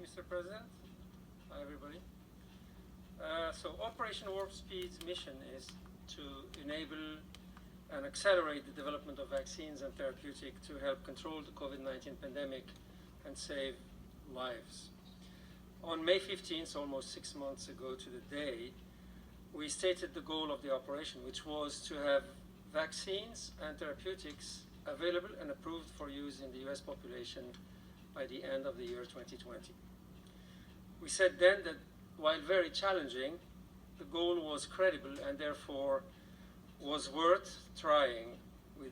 Mr. President. Hi, everybody. So Operation Warp Speed's mission is to enable and accelerate the development of vaccines and therapeutics to help control the COVID-19 pandemic and save lives. On May 15th, almost 6 months ago to the day, we stated the goal of the operation, which was to have vaccines and therapeutics available and approved for use in the US population by the end of the year 2020. We said then that while very challenging, the goal was credible and therefore was worth trying with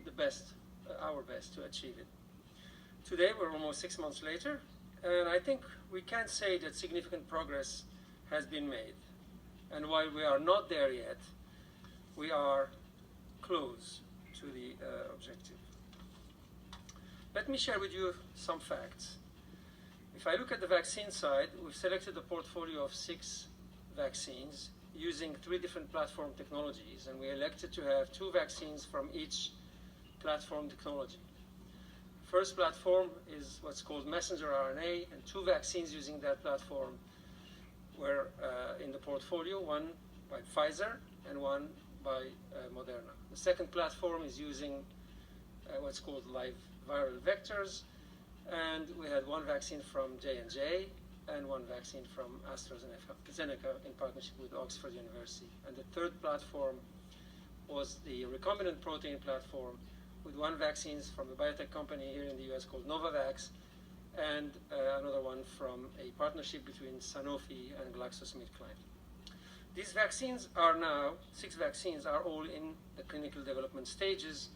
the best, our best to achieve it. Today we're almost 6 months later, and I think we can say that significant progress has been made. And while we are not there yet, we are close to the objective. Let me share with you some facts. If I look at the vaccine side, we've selected a portfolio of 6 vaccines using 3 different platform technologies, and we elected to have 2 vaccines from each platform technology. First platform is what's called messenger RNA, and 2 vaccines using that platform were in the portfolio, one by Pfizer and one by Moderna. The second platform is using what's called live viral vectors, and we had 1 vaccine from J&J and 1 vaccine from AstraZeneca in partnership with Oxford University. And the third platform was the recombinant protein platform with 1 vaccine from a biotech company here in the US called Novavax, and another one from a partnership between Sanofi and GlaxoSmithKline. These vaccines are now, 6 vaccines are all in the clinical development stages,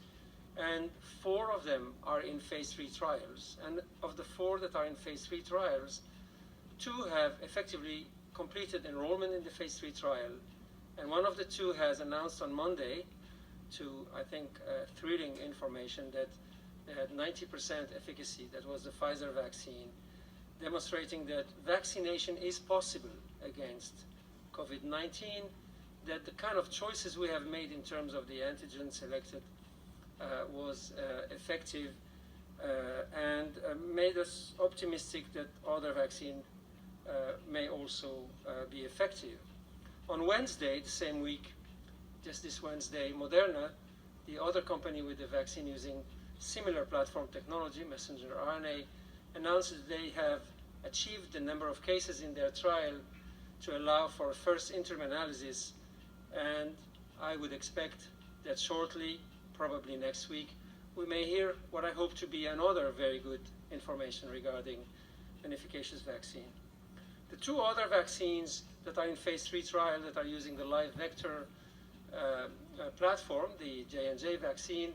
and 4 of them are in phase 3 trials. And of the 4 that are in phase 3 trials, 2 have effectively completed enrollment in the phase 3 trial, and one of the 2 has announced on Monday, to I think thrilling information, that they had 90% efficacy. That was the Pfizer vaccine, demonstrating that vaccination is possible against COVID-19, that the kind of choices we have made in terms of the antigen selected was effective and made us optimistic that other vaccine may also be effective. On Wednesday, the same week, just this Wednesday, Moderna, the other company with the vaccine using similar platform technology, messenger RNA, announced that they have achieved the number of cases in their trial to allow for a first interim analysis, and I would expect that shortly, probably next week, we may hear what I hope to be another very good information regarding an efficacious vaccine. The 2 other vaccines that are in phase 3 trial that are using the live vector platform, the J&J vaccine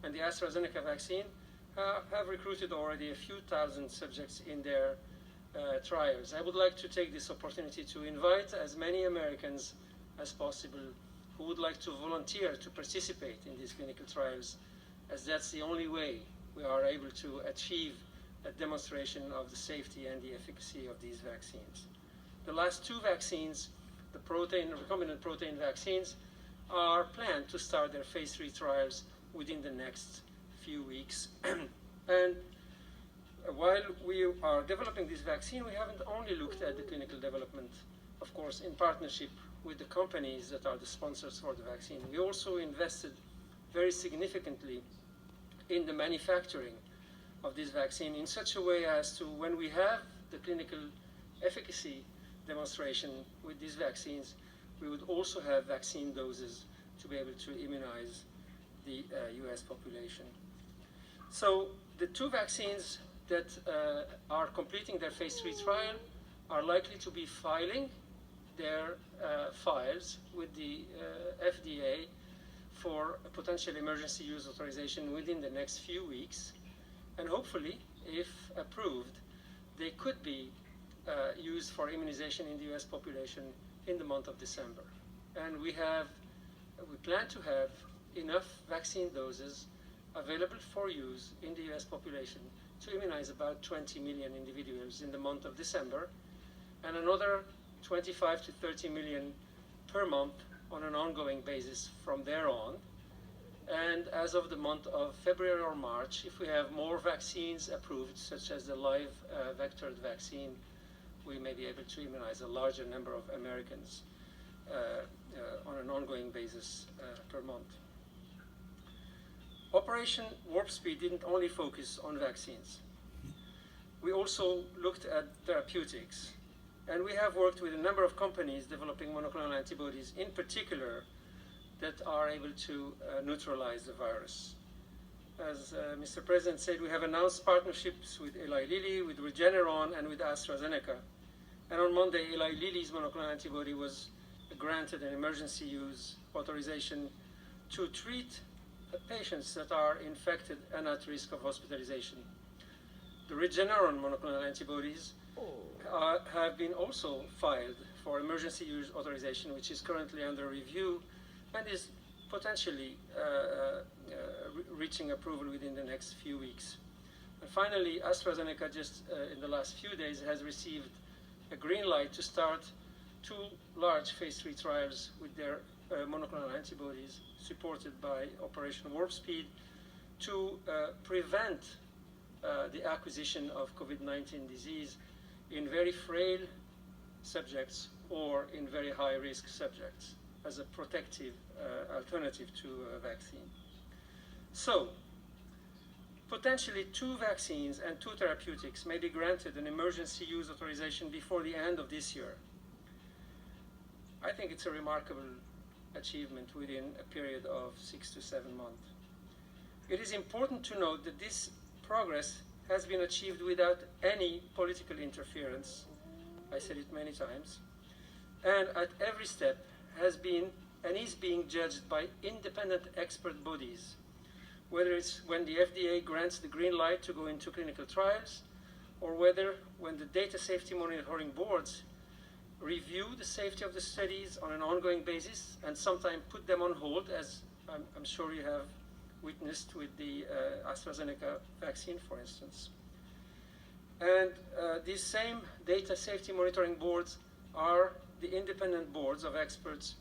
and the AstraZeneca vaccine, have recruited already a few thousand subjects in their trials. I would like to take this opportunity to invite as many Americans as possible who would like to volunteer to participate in these clinical trials, as that's the only way we are able to achieve a demonstration of the safety and the efficacy of these vaccines. The last 2 vaccines, the recombinant protein vaccines, are planned to start their phase 3 trials within the next few weeks. And while we are developing this vaccine, we haven't only looked at the clinical development, of course, in partnership with the companies that are the sponsors for the vaccine. We also invested very significantly in the manufacturing of this vaccine in such a way as to, when we have the clinical efficacy demonstration with these vaccines, we would also have vaccine doses to be able to immunize the US population. So the 2 vaccines that are completing their phase 3 trial are likely to be filing their files with the FDA for a potential emergency use authorization within the next few weeks. And hopefully, if approved, they could be used for immunization in the US population in the month of December. And we plan to have enough vaccine doses available for use in the US population to immunize about 20 million individuals in the month of December, and another 25 to 30 million per month on an ongoing basis from there on. And as of the month of February or March, if we have more vaccines approved, such as the live vectored vaccine, we may be able to immunize a larger number of Americans on an ongoing basis per month. Operation Warp Speed didn't only focus on vaccines. We also looked at therapeutics, and we have worked with a number of companies developing monoclonal antibodies, in particular, that are able to neutralize the virus. As Mr. President said, we have announced partnerships with Eli Lilly, with Regeneron, and with AstraZeneca. And on Monday, Eli Lilly's monoclonal antibody was granted an emergency use authorization to treat patients that are infected and at risk of hospitalization. The Regeneron monoclonal antibodies have been also filed for emergency use authorization, which is currently under review and is potentially reaching approval within the next few weeks. And finally, AstraZeneca just in the last few days has received a green light to start 2 large phase 3 trials with their monoclonal antibodies supported by Operation Warp Speed to prevent the acquisition of COVID-19 disease in very frail subjects or in very high-risk subjects as a protective alternative to a vaccine. So, potentially 2 vaccines and 2 therapeutics may be granted an emergency use authorization before the end of this year. I think it's a remarkable achievement within a period of 6 to 7 months. It is important to note that this progress has been achieved without any political interference. I said it many times. And at every step has been and is being judged by independent expert bodies, whether it's when the FDA grants the green light to go into clinical trials, or whether when the data safety monitoring boards review the safety of the studies on an ongoing basis and sometimes put them on hold, as I'm sure you have witnessed with the AstraZeneca vaccine, for instance. And these same data safety monitoring boards are the independent boards of experts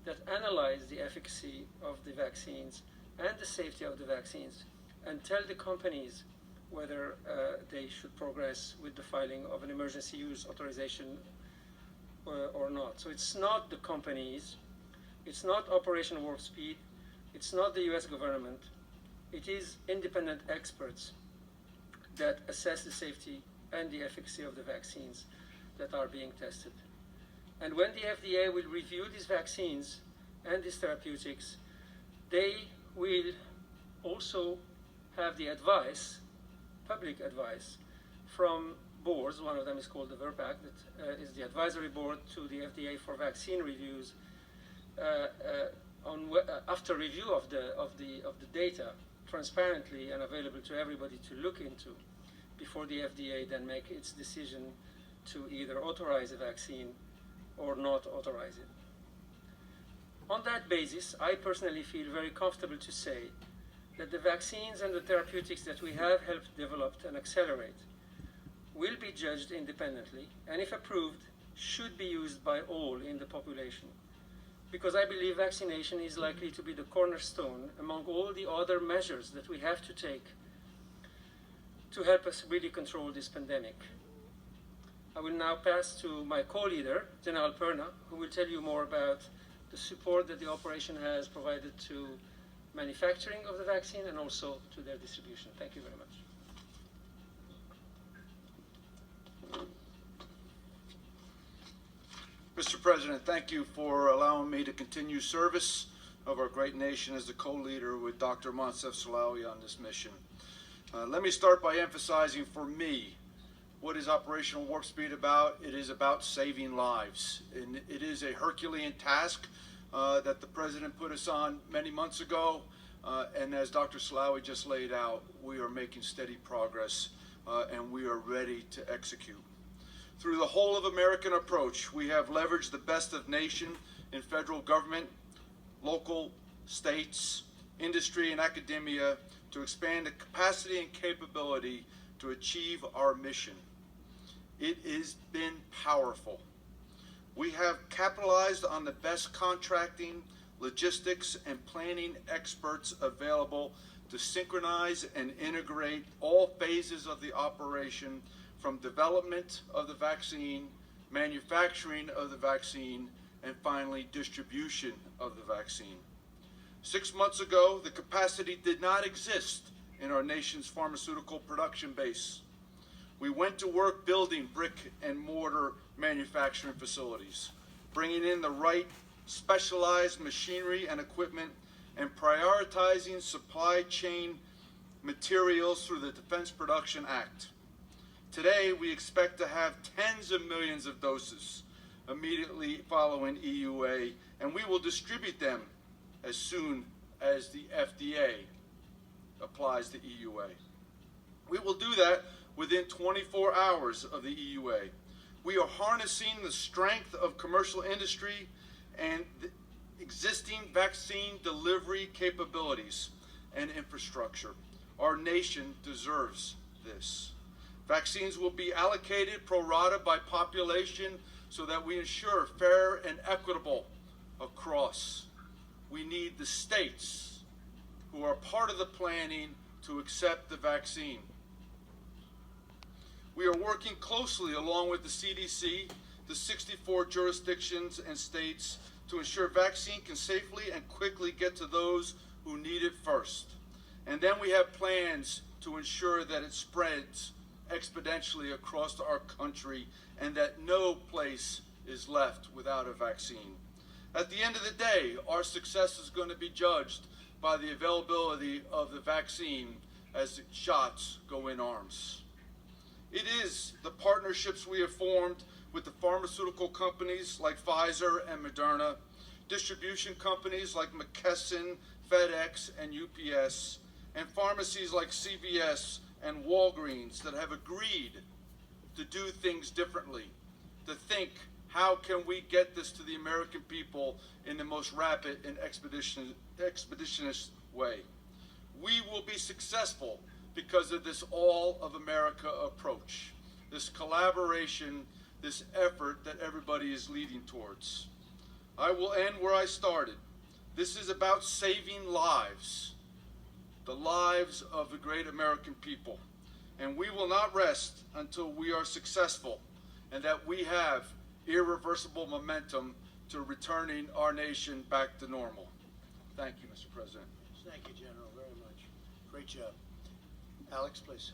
that analyze the efficacy of the vaccines and the safety of the vaccines and tell the companies whether they should progress with the filing of an emergency use authorization or not. So it's not the companies, it's not Operation Warp Speed, it's not the US government, it is independent experts that assess the safety and the efficacy of the vaccines that are being tested. And when the FDA will review these vaccines and these therapeutics, they will also have the advice, public advice, from boards. One of them is called the VRBPAC, that is the advisory board to the FDA for vaccine reviews. After review of the data, transparently and available to everybody to look into, before the FDA then make its decision to either authorize a vaccine or not authorize it. On that basis, I personally feel very comfortable to say that the vaccines and the therapeutics that we have helped develop and accelerate will be judged independently, and if approved, should be used by all in the population. Because I believe vaccination is likely to be the cornerstone among all the other measures that we have to take to help us really control this pandemic. I will now pass to my co-leader, General Perna, who will tell you more about the support that the operation has provided to manufacturing of the vaccine and also to their distribution. Thank you very much. Mr. President, thank you for allowing me to continue service of our great nation as the co-leader with Dr. Moncef Slaoui on this mission. Let me start by emphasizing for me, what is Operational Warp Speed about? It is about saving lives. And it is a Herculean task that the President put us on many months ago. And as Dr. Slaoui just laid out, we are making steady progress and we are ready to execute. Through the whole of American approach, we have leveraged the best of nation in federal government, local, states, industry, and academia to expand the capacity and capability to achieve our mission. It has been powerful. We have capitalized on the best contracting, logistics, and planning experts available to synchronize and integrate all phases of the operation, from development of the vaccine, manufacturing of the vaccine, and finally distribution of the vaccine. 6 months ago, the capacity did not exist in our nation's pharmaceutical production base. We went to work building brick and mortar manufacturing facilities, bringing in the right specialized machinery and equipment, and prioritizing supply chain materials through the Defense Production Act. Today, we expect to have tens of millions of doses immediately following EUA, and we will distribute them as soon as the FDA applies the EUA. We will do that within 24 hours of the EUA. We are harnessing the strength of commercial industry and the existing vaccine delivery capabilities and infrastructure. Our nation deserves this. Vaccines will be allocated pro rata by population so that we ensure fair and equitable across. We need the states who are part of the planning to accept the vaccine. We are working closely along with the CDC, the 64 jurisdictions and states, to ensure vaccine can safely and quickly get to those who need it first. And then we have plans to ensure that it spreads exponentially across our country and that no place is left without a vaccine. At the end of the day, our success is going to be judged by the availability of the vaccine as the shots go in arms. It is the partnerships we have formed with the pharmaceutical companies like Pfizer and Moderna, distribution companies like McKesson, FedEx, and UPS, and pharmacies like CVS and Walgreens that have agreed to do things differently, to think, how can we get this to the American people in the most rapid and expeditious way? We will be successful because of this all of America approach, this collaboration, this effort that everybody is leading towards. I will end where I started. This is about saving lives, the lives of the great American people. And we will not rest until we are successful and that we have irreversible momentum to returning our nation back to normal. Thank you, Mr. President. Thank you, General, very much. Great job. Alex, please.